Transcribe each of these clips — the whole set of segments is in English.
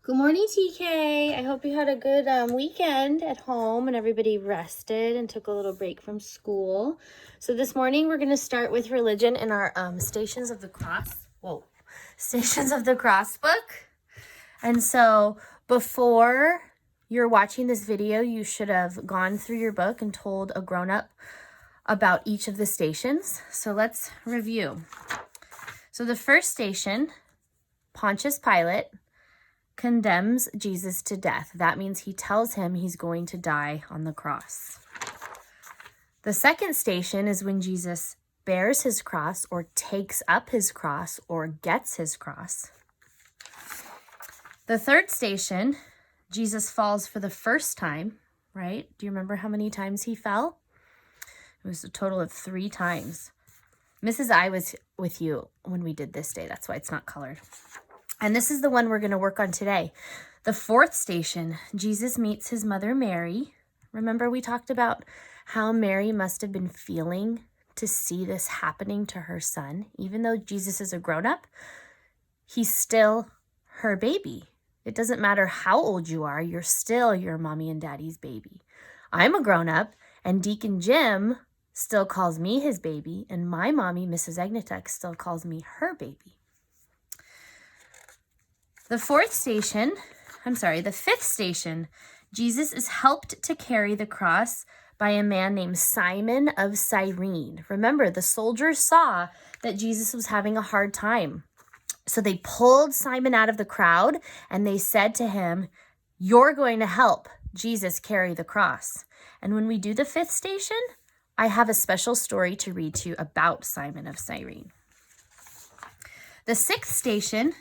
Good morning, TK. I hope you had a good weekend at home and everybody rested and took a little break from school. So this morning we're going to start with religion in our Stations of the Cross. Stations of the Cross book. And so before you're watching this video, you should have gone through your book and told a grown-up about each of the stations. So let's review. So the first station, Pontius Pilate condemns Jesus to death. That means he tells him he's going to die on the cross. The second station is when Jesus bears his cross or takes up his cross or gets his cross. The third station, Jesus falls for the first time, right? Do you remember how many times he fell? It was a total of 3 times. Mrs. I was with you when we did this day. That's why it's not colored. And this is the one we're going to work on today. The fourth station, Jesus meets his mother Mary. Remember we talked about how Mary must have been feeling to see this happening to her son. Even though Jesus is a grown-up, he's still her baby. It doesn't matter how old you are, you're still your mommy and daddy's baby. I'm a grown-up, and Deacon Jim still calls me his baby, and my mommy, Mrs. Agnetek, still calls me her baby. The fifth station, Jesus is helped to carry the cross by a man named Simon of Cyrene. Remember, the soldiers saw that Jesus was having a hard time. So they pulled Simon out of the crowd and they said to him, "You're going to help Jesus carry the cross." And when we do the fifth station, I have a special story to read to you about Simon of Cyrene. The sixth station,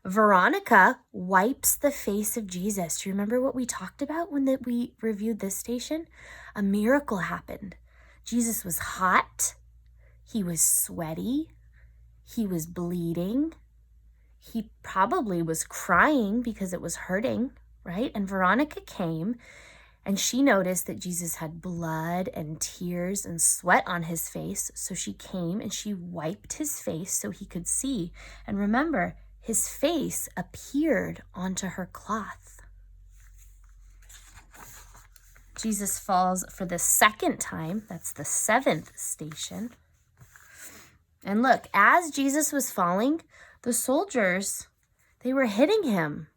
Veronica wipes the face of Jesus. Do you remember what we talked about when we reviewed this station? A miracle happened. Jesus was hot. He was sweaty. He was bleeding. He probably was crying because it was hurting, right? And Veronica came and she noticed that Jesus had blood and tears and sweat on his face. So she came and she wiped his face so he could see. And remember, his face appeared onto her cloth. Jesus falls for the second time. That's the seventh station. And look, as Jesus was falling, the soldiers, they were hitting him.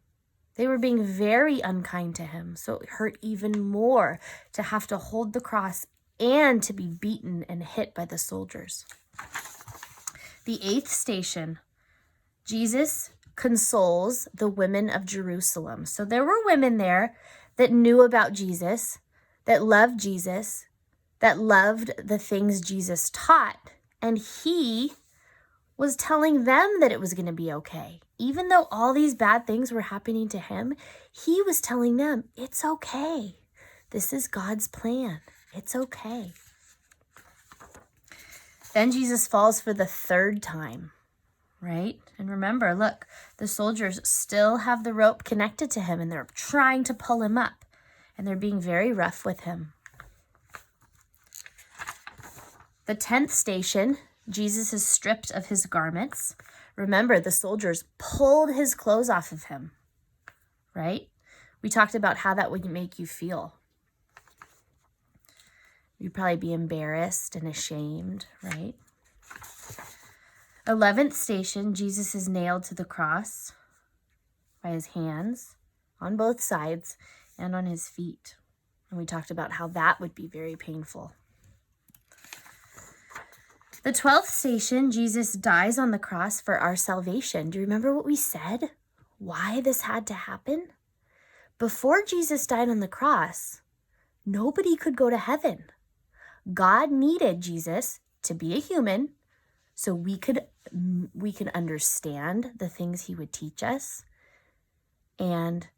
They were being very unkind to him. So it hurt even more to have to hold the cross and to be beaten and hit by the soldiers. The eighth station, Jesus consoles the women of Jerusalem. So there were women there that knew about Jesus, that loved Jesus, that loved the things Jesus taught. And he was telling them that it was going to be okay. Even though all these bad things were happening to him, he was telling them, it's okay. This is God's plan. It's okay. Then Jesus falls for the third time. Right? And remember, look, the soldiers still have the rope connected to him and they're trying to pull him up and they're being very rough with him. The 10th station, Jesus is stripped of his garments. Remember, the soldiers pulled his clothes off of him, right? We talked about how that would make you feel. You'd probably be embarrassed and ashamed, right? 11th station, Jesus is nailed to the cross by his hands on both sides and on his feet. And we talked about how that would be very painful. The 12th station, Jesus dies on the cross for our salvation. Do you remember what we said? Why this had to happen? Before Jesus died on the cross, nobody could go to heaven. God needed Jesus to be a human so we can understand the things he would teach us. And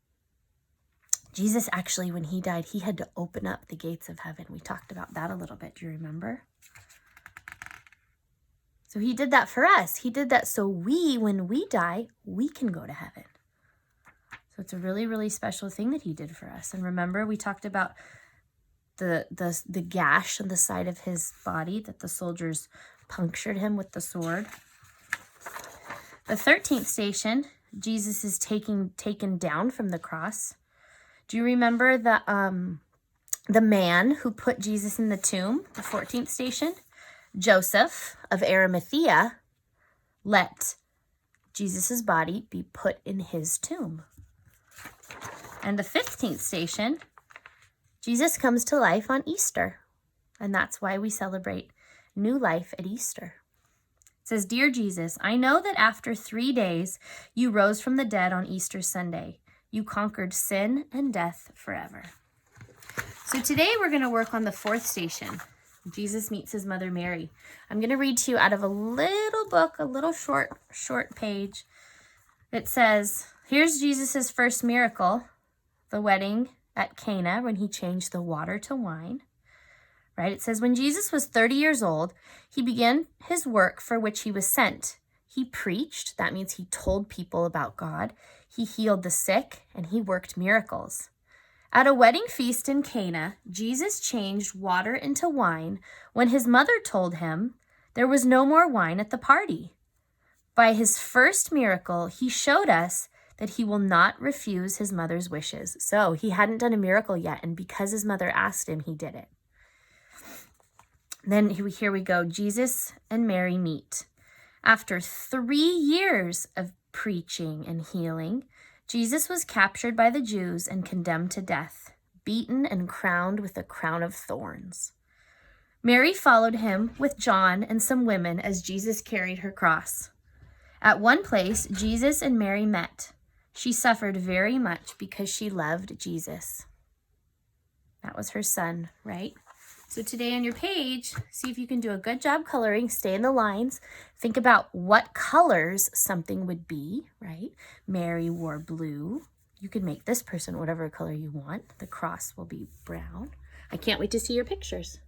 Jesus actually, when he died, he had to open up the gates of heaven. We talked about that a little bit. Do you remember? So he did that for us. He did that so when we die, we can go to heaven. So it's a really, really special thing that he did for us. And remember, we talked about the gash on the side of his body that the soldiers punctured him with the sword. The 13th station, Jesus is taken down from the cross. Do you remember the man who put Jesus in the tomb, the 14th station? Joseph of Arimathea let Jesus' body be put in his tomb. And the 15th station, Jesus comes to life on Easter. And that's why we celebrate new life at Easter. It says, "Dear Jesus, I know that after 3 days you rose from the dead on Easter Sunday. You conquered sin and death forever." So today we're going to work on the 4th station. Jesus meets his mother Mary. I'm going to read to you out of a little book, a little short page. It says, here's Jesus' first miracle, the wedding at Cana when he changed the water to wine. Right? It says, when Jesus was 30 years old, he began his work for which he was sent. He preached, that means he told people about God. He healed the sick, and he worked miracles. At a wedding feast in Cana, Jesus changed water into wine when his mother told him there was no more wine at the party. By his first miracle, he showed us that he will not refuse his mother's wishes. So he hadn't done a miracle yet, and because his mother asked him, he did it. Then here we go. Jesus and Mary meet. After 3 years of preaching and healing, Jesus was captured by the Jews and condemned to death, beaten and crowned with a crown of thorns. Mary followed him with John and some women as Jesus carried her cross. At one place, Jesus and Mary met. She suffered very much because she loved Jesus. That was her son, right? So today on your page, see if you can do a good job coloring, stay in the lines, think about what colors something would be, right? Mary wore blue. You can make this person whatever color you want. The cross will be brown. I can't wait to see your pictures.